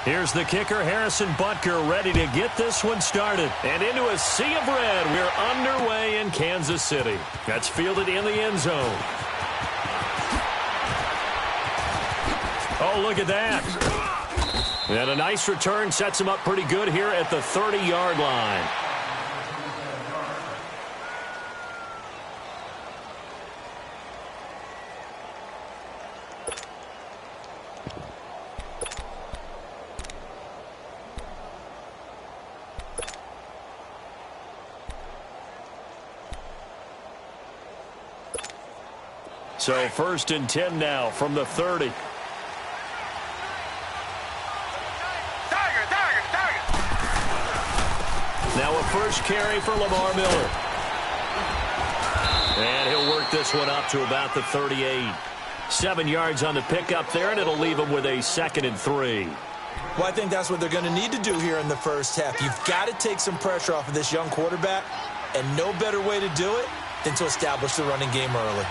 Here's the kicker, Harrison Butker, ready to get this one started. And into a sea of red, we're underway in Kansas City. That's fielded in the end zone. Oh, look at that. And a nice return sets him up pretty good here at the 30-yard line. So 1st and 10 now from the 30. Now a first carry for Lamar Miller. And he'll work this one up to about the 38. 7 yards on the pickup there, and it'll leave him with a 2nd and 3. Well, I think that's what they're going to need to do here in the first half. You've got to take some pressure off of this young quarterback, and no better way to do it than to establish the running game early.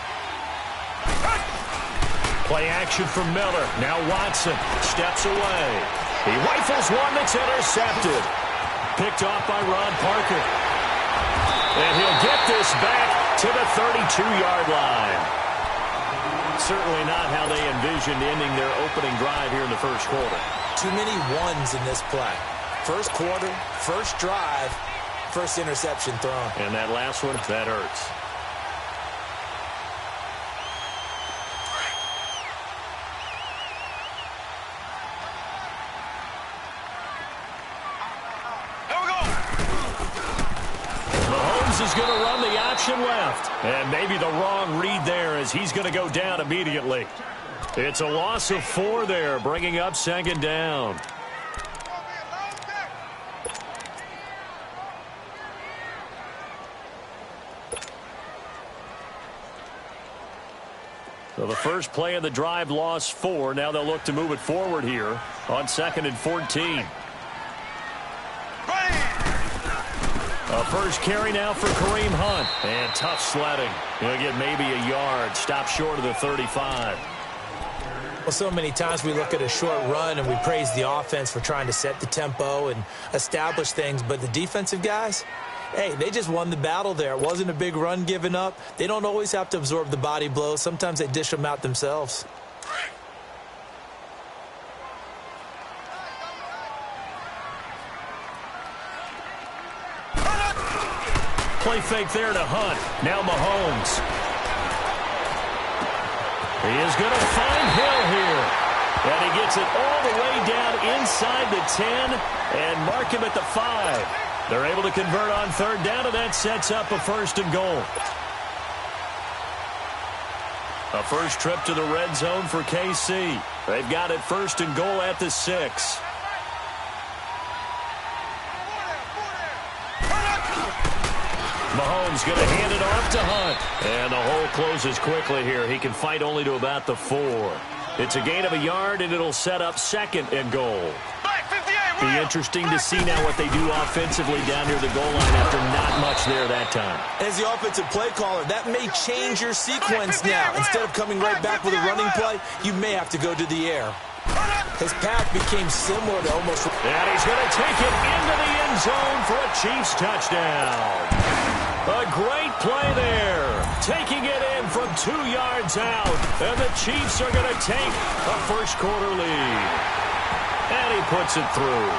Play action from Miller. Now Watson steps away. He rifles one that's intercepted. Picked off by Ron Parker. And he'll get this back to the 32-yard line. Certainly not how they envisioned ending their opening drive here in the first quarter. Too many ones in this play. First quarter, first drive, first interception thrown. And that last one, that hurts. Is going to run the option left. And maybe the wrong read there as he's going to go down immediately. It's a loss of 4 there, bringing up 2nd down. So the first play of the drive lost 4. Now they'll look to move it forward here on 2nd and 14. A first carry now for Kareem Hunt. And tough sledding. He'll get maybe a yard. Stop short of the 35. Well, so many times we look at a short run and we praise the offense for trying to set the tempo and establish things. But the defensive guys, hey, they just won the battle there. It wasn't a big run given up. They don't always have to absorb the body blows. Sometimes they dish them out themselves. Play fake there to Hunt. Now Mahomes. He is going to find Hill here. And he gets it all the way down inside the 10 and mark him at the 5. They're able to convert on 3rd down, and that sets up a 1st and goal. A first trip to the red zone for KC. They've got it 1st and goal at the 6. Mahomes going to hand it off to Hunt. And the hole closes quickly here. He can fight only to about the 4. It's a gain of a yard, and it'll set up 2nd and goal. Be interesting to see now what they do offensively down near the goal line after not much there that time. As the offensive play caller, that may change your sequence now. Instead of coming right back with a running play, you may have to go to the air. His path became similar to almost... And he's going to take it into the end zone for a Chiefs touchdown. A great play there. Taking it in from 2 yards out. And the Chiefs are going to take a first quarter lead. And he puts it through.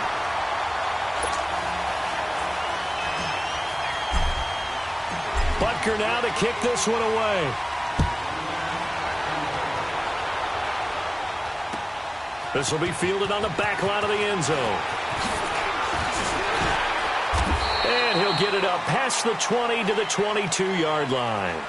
Butker now to kick this one away. This will be fielded on the back line of the end zone. And he'll get it up past the 20 to the 22-yard line.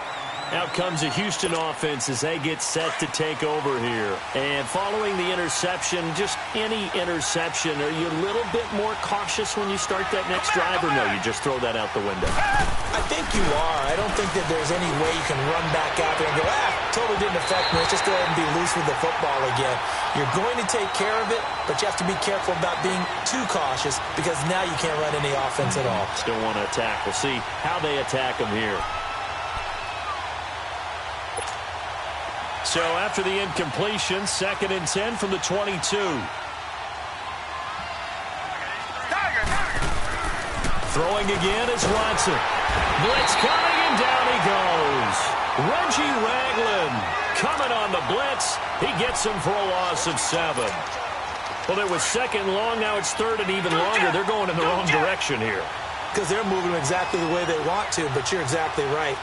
Out comes the Houston offense as they get set to take over here. And following the interception, just any interception, are you a little bit more cautious when you start that next drive, or no, you just throw that out the window? I think you are. I don't think that there's any way you can run back out there and go, totally didn't affect me. Let's just go ahead and be loose with the football again. You're going to take care of it, but you have to be careful about being too cautious because now you can't run any offense at all. Still want to attack. We'll see how they attack them here. So after the incompletion, 2nd and 10 from the 22. Throwing again is Watson. Blitz coming, and down he goes. Reggie Ragland coming on the blitz. He gets him for a loss of 7. Well, it was second long. Now it's third and even longer. They're going in the wrong direction here. Because they're moving exactly the way they want to, but you're exactly right.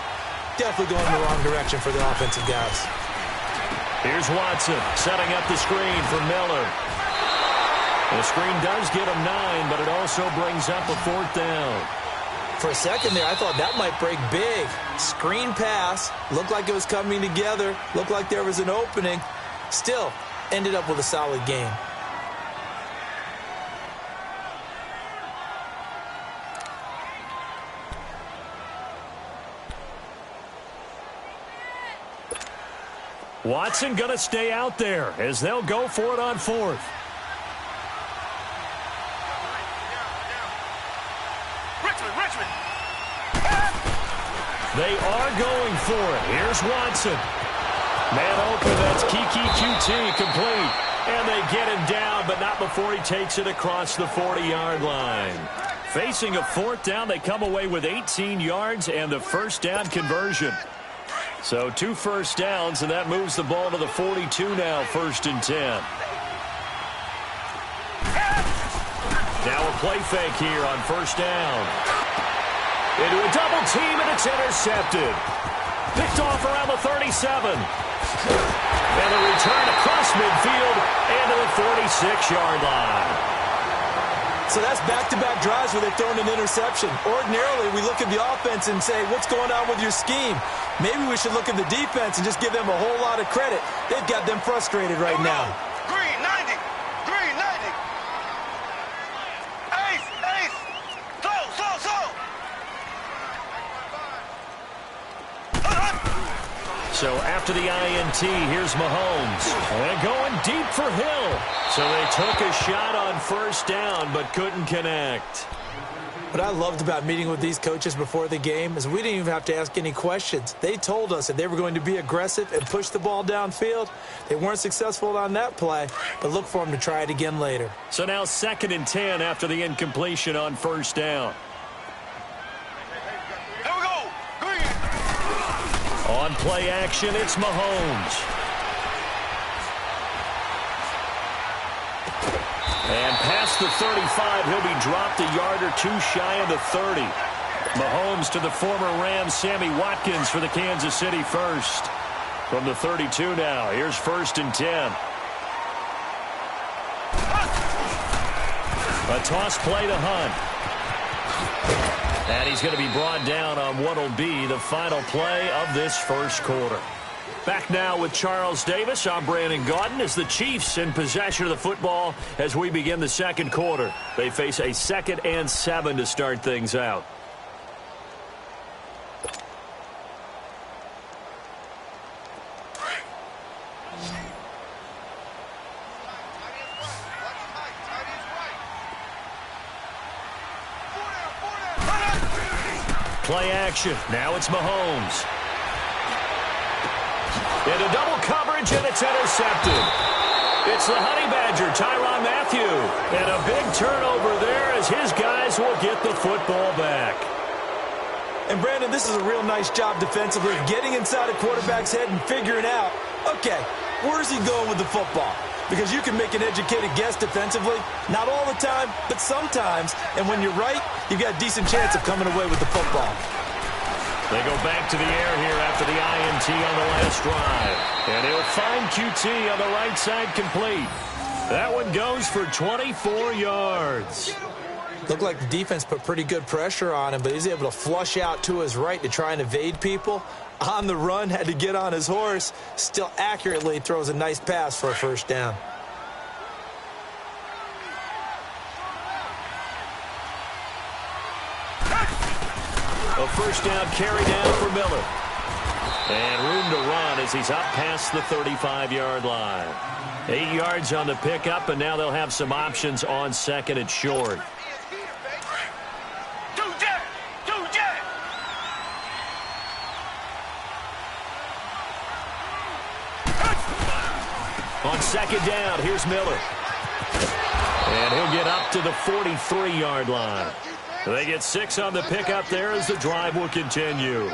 Definitely going in the wrong direction for the offensive guys. Here's Watson setting up the screen for Miller. The screen does get him 9, but it also brings up a 4th down. For a second there, I thought that might break big. Screen pass. Looked like it was coming together. Looked like there was an opening. Still, ended up with a solid game. Watson going to stay out there as they'll go for it on 4th. Richmond. They are going for it. Here's Watson. Man open, that's KickUp complete. And they get him down, but not before he takes it across the 40-yard line. Facing a 4th down, they come away with 18 yards and the first down conversion. So 2 first downs, and that moves the ball to the 42 now, 1st and 10. Now a play fake here on 1st down. Into a double team, and it's intercepted. Picked off around the 37. And a return across midfield and to the 46-yard line. So that's back-to-back drives where they've thrown an interception. Ordinarily, we look at the offense and say, what's going on with your scheme? Maybe we should look at the defense and just give them a whole lot of credit. They've got them frustrated right now. Green 90. Ace. Slow. So after the INT, here's Mahomes. And going deep for Hill. So they took a shot on 1st down, but couldn't connect. What I loved about meeting with these coaches before the game is we didn't even have to ask any questions. They told us that they were going to be aggressive and push the ball downfield. They weren't successful on that play, but look for them to try it again later. So now 2nd and 10 after the incompletion on 1st down. Here we go. Green. On play action, it's Mahomes. And past the 35, he'll be dropped a yard or 2 shy of the 30. Mahomes to the former Rams, Sammy Watkins for the Kansas City first. From the 32 now, here's 1st and 10. A toss play to Hunt. And he's going to be brought down on what will be the final play of this first quarter. Back now with Charles Davis. I'm Brandon Gaudin as the Chiefs in possession of the football as we begin the second quarter. They face a 2nd and 7 to start things out. Play action. Now it's Mahomes. Into double coverage, and it's intercepted. It's the Honey Badger, Tyrann Mathieu. And a big turnover there as his guys will get the football back. And, Brandon, this is a real nice job defensively of getting inside a quarterback's head and figuring out, okay, where's he going with the football? Because you can make an educated guess defensively. Not all the time, but sometimes. And when you're right, you've got a decent chance of coming away with the football. They go back to the air here after the INT on the last drive. And he'll find QT on the right side complete. That one goes for 24 yards. Looked like the defense put pretty good pressure on him, but he's able to flush out to his right to try and evade people. On the run, had to get on his horse. Still accurately throws a nice pass for a 1st down. A 1st down carry down for Miller. And room to run as he's up past the 35-yard line. 8 yards on the pickup, and now they'll have some options on 2nd and short. On 2nd down, here's Miller. And he'll get up to the 43-yard line. They get 6 on the pickup there as the drive will continue.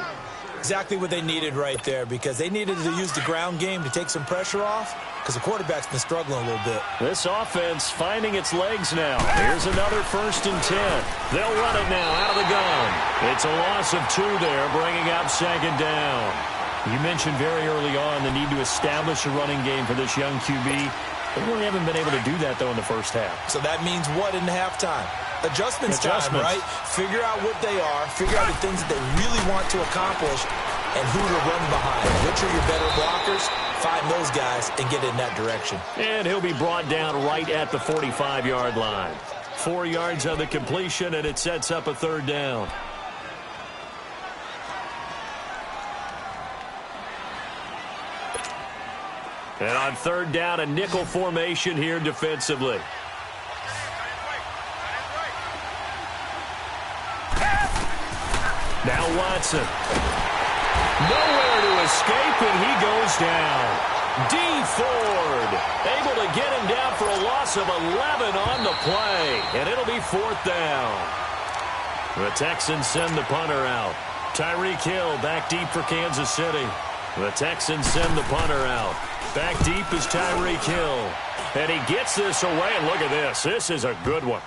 Exactly what they needed right there, because they needed to use the ground game to take some pressure off, because the quarterback's been struggling a little bit. This offense finding its legs now. Here's another 1st and 10. They'll run it now out of the gun. It's a loss of 2 there, bringing up 2nd down. You mentioned very early on the need to establish a running game for this young QB. They really haven't been able to do that, though, in the first half. So that means what in halftime? Adjustments time, right? Figure out what they are, figure out the things that they really want to accomplish, and who to run behind. Which are your better blockers? Find those guys and get in that direction. And he'll be brought down right at the 45-yard line. 4 yards on the completion, and it sets up a 3rd down. And on 3rd down, a nickel formation here defensively. Now Watson. Nowhere to escape, and he goes down. D. Ford able to get him down for a loss of 11 on the play, and it'll be 4th down. The Texans send the punter out. Tyreek Hill back deep for Kansas City. The Texans send the punter out. Back deep is Tyreek Hill. And he gets this away, and look at this. This is a good one.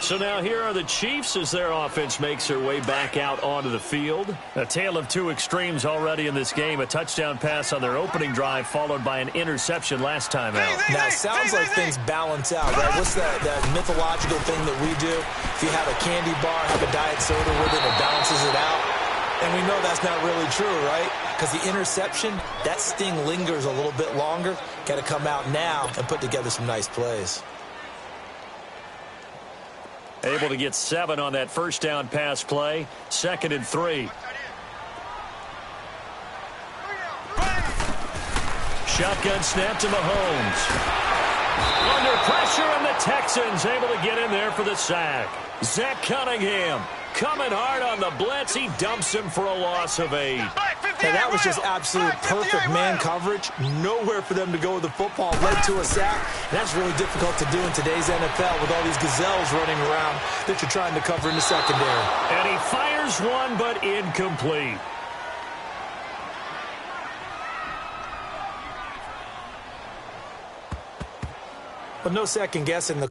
So now here are the Chiefs as their offense makes their way back out onto the field. A tale of 2 extremes already in this game. A touchdown pass on their opening drive followed by an interception last time out. Now, it sounds like things balance out, right? What's that mythological thing that we do? If you have a candy bar, have a diet soda with it, it balances it out. And we know that's not really true, right? Because the interception, that sting lingers a little bit longer. Got to come out now and put together some nice plays. Able to get 7 on that 1st down pass play. 2nd and 3. Shotgun snap to Mahomes. Under pressure, and the Texans able to get in there for the sack. Zach Cunningham coming hard on the blitz. He dumps him for a loss of 8. And that was just absolute perfect man coverage. Nowhere for them to go with the football. Led to a sack. And that's really difficult to do in today's NFL with all these gazelles running around that you're trying to cover in the secondary. And he fires one, but incomplete. But no second guessing the